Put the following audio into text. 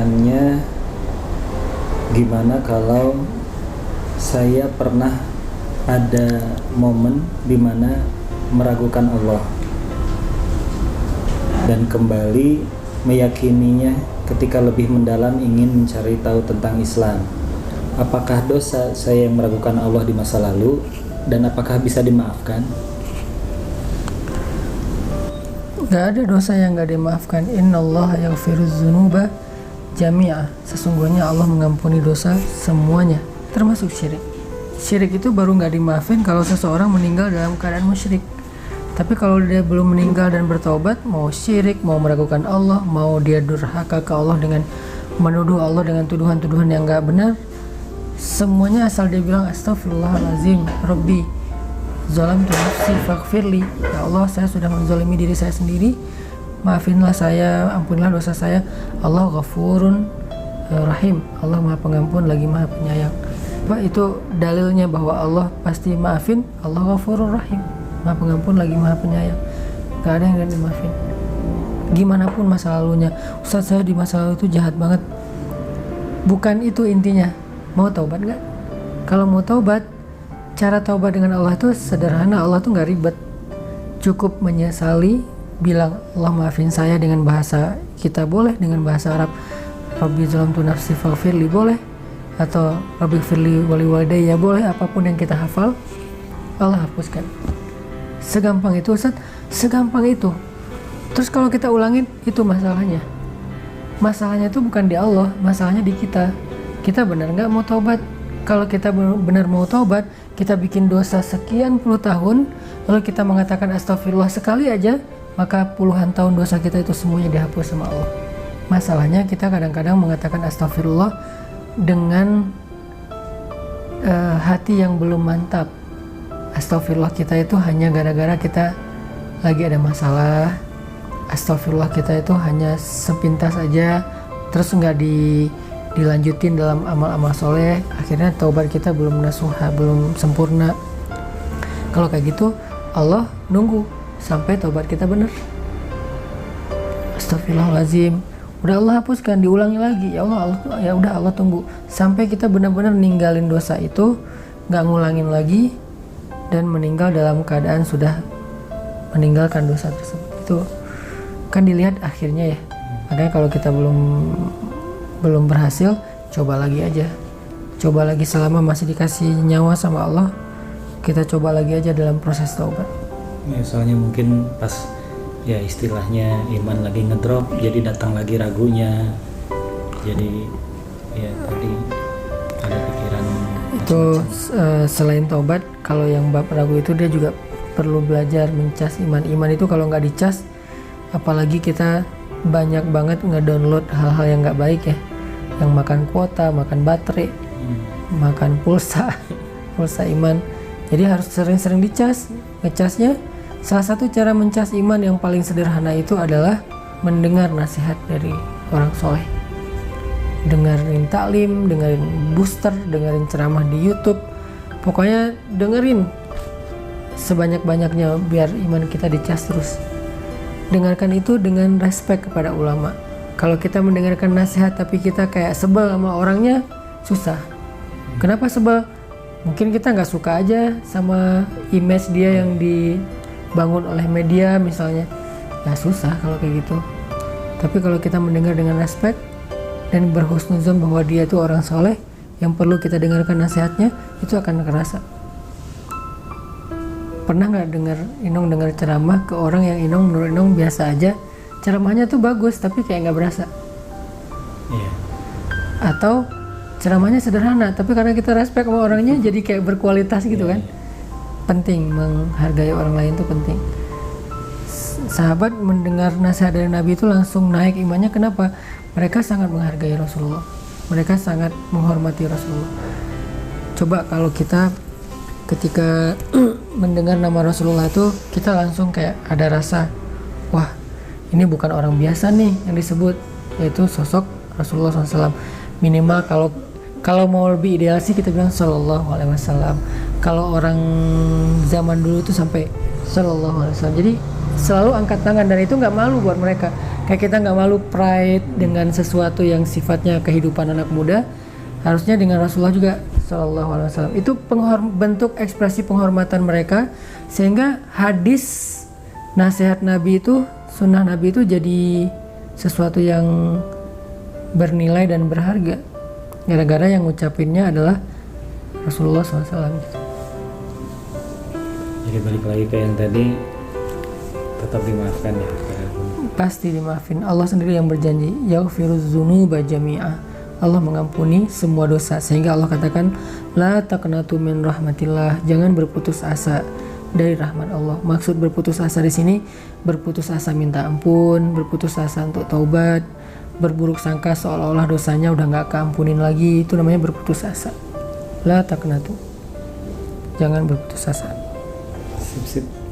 pertanyaannya, gimana kalau saya pernah ada momen dimana meragukan Allah dan kembali meyakininya ketika lebih mendalam ingin mencari tahu tentang Islam. Apakah dosa saya yang meragukan Allah di masa lalu dan apakah bisa dimaafkan? Gak ada dosa yang gak dimaafkan. Innallaha yaghfiruz dzunuba jami'a. Sesungguhnya Allah mengampuni dosa semuanya, termasuk syirik. Syirik itu baru gak dimaafin kalau seseorang meninggal dalam keadaan musyrik. Tapi kalau dia belum meninggal dan bertaubat, mau syirik, mau meragukan Allah, mau dia durhaka ke Allah dengan menuduh Allah dengan tuduhan-tuduhan yang gak benar, semuanya asal dia bilang astaghfirullahalazim Rabbi zalamtu nafsi faghfirli, ya Allah saya sudah menzalimi diri saya sendiri, maafinlah saya, ampunilah dosa saya. Allah Ghafurun Rahim, Allah Maha Pengampun lagi Maha Penyayang. Itu dalilnya bahwa Allah pasti maafin. Allah Ghafurun Rahim, Maha Pengampun lagi Maha Penyayang. Gak ada yang gak dimaafin gimana pun masa lalunya. Ustaz, saya di masa lalu itu jahat banget. Bukan itu intinya. Mau taubat gak? Kalau mau taubat, cara taubat dengan Allah itu sederhana. Allah tuh gak ribet, cukup menyesali, bilang Allah maafin saya dengan bahasa kita boleh, dengan bahasa Arab Rabbi zalamtu nafsi faghfirli boleh, atau Rabbi firli wali walidayya boleh, apapun yang kita hafal Allah hapuskan. Segampang itu Ustaz, segampang itu. Terus kalau kita ulangin, itu masalahnya. Masalahnya itu bukan di Allah, masalahnya di kita. Kita benar nggak mau taubat? Kalau kita benar mau taubat, kita bikin dosa sekian puluh tahun, lalu kita mengatakan astagfirullah sekali aja, maka puluhan tahun dosa kita itu semuanya dihapus sama Allah. Masalahnya kita kadang-kadang mengatakan astagfirullah dengan hati yang belum mantap. Astagfirullah kita itu hanya gara-gara kita lagi ada masalah. Astagfirullah kita itu hanya sepintas aja, terus nggak dilanjutin dalam amal-amal soleh, akhirnya taubat kita belum nasuha, belum sempurna. Kalau kayak gitu, Allah nunggu sampai taubat kita benar. Astagfirullahaladzim, udah Allah hapuskan, diulangi lagi. Ya Allah, ya udah Allah tunggu sampai kita benar-benar ninggalin dosa itu, nggak ngulangin lagi, dan meninggal dalam keadaan sudah meninggalkan dosa tersebut. Itu kan dilihat akhirnya ya. Makanya kalau kita belum berhasil, coba lagi aja, coba lagi selama masih dikasih nyawa sama Allah, kita coba lagi aja dalam proses taubat. Ya, soalnya mungkin pas ya istilahnya iman lagi ngedrop, jadi datang lagi ragunya, jadi ya tadi ada pikiran itu selain taubat, kalau yang bab ragu itu dia juga perlu belajar mencas iman. Iman itu kalau nggak dicas, apalagi kita banyak banget ngedownload hal-hal yang nggak baik ya, yang makan kuota, makan baterai, makan pulsa iman. Jadi harus sering-sering dicas. Ngecasnya, salah satu cara mencas iman yang paling sederhana itu adalah mendengar nasihat dari orang soleh, dengerin taklim, dengerin booster, dengerin ceramah di YouTube, pokoknya dengerin sebanyak-banyaknya biar iman kita dicas terus. Dengarkan itu dengan respek kepada ulama. Kalau kita mendengarkan nasihat tapi kita kayak sebel sama orangnya, susah. Kenapa sebel? Mungkin kita nggak suka aja sama image dia yang dibangun oleh media misalnya. Ya susah kalau kayak gitu. Tapi kalau kita mendengar dengan respek dan berhusnuzon bahwa dia itu orang soleh yang perlu kita dengarkan nasihatnya, itu akan kerasa. Pernah nggak dengar ceramah ke orang yang menurut Inong biasa aja, ceramahnya tuh bagus tapi kayak nggak berasa. Iya. Atau ceramahnya sederhana tapi karena kita respect sama orangnya jadi kayak berkualitas gitu kan. Penting menghargai orang lain itu penting. Sahabat mendengar nasihat dari Nabi itu langsung naik imannya. Kenapa? Mereka sangat menghargai Rasulullah, mereka sangat menghormati Rasulullah. Coba kalau kita ketika mendengar nama Rasulullah itu kita langsung kayak ada rasa, wah ini bukan orang biasa nih yang disebut, yaitu sosok Rasulullah SAW. Minimal kalau mau lebih ideal sih kita bilang Sallallahu Alaihi Wasallam. Kalau orang zaman dulu itu sampai Sallallahu Alaihi Wasallam. Jadi selalu angkat tangan dan itu nggak malu buat mereka. Kayak kita nggak malu pride dengan sesuatu yang sifatnya kehidupan anak muda, harusnya dengan Rasulullah juga Shallallahu Alaihi Wasallam. Itu bentuk ekspresi penghormatan mereka, sehingga hadis nasihat Nabi itu, sunnah Nabi itu jadi sesuatu yang bernilai dan berharga. Gara-gara yang ngucapinnya adalah Rasulullah SAW. Jadi balik lagi ke yang tadi, tetap dimaafkan ya. Pasti dimaafin. Allah sendiri yang berjanji, yaghfiruz dzunuba jami'a. Allah mengampuni semua dosa, sehingga Allah katakan la taqnatu min rahmatillah, jangan berputus asa dari rahmat Allah. Maksud berputus asa di sini, berputus asa minta ampun, berputus asa untuk taubat, berburuk sangka seolah-olah dosanya udah nggak keampunin lagi, itu namanya berputus asa. La taqnatu, jangan berputus asa. Sip.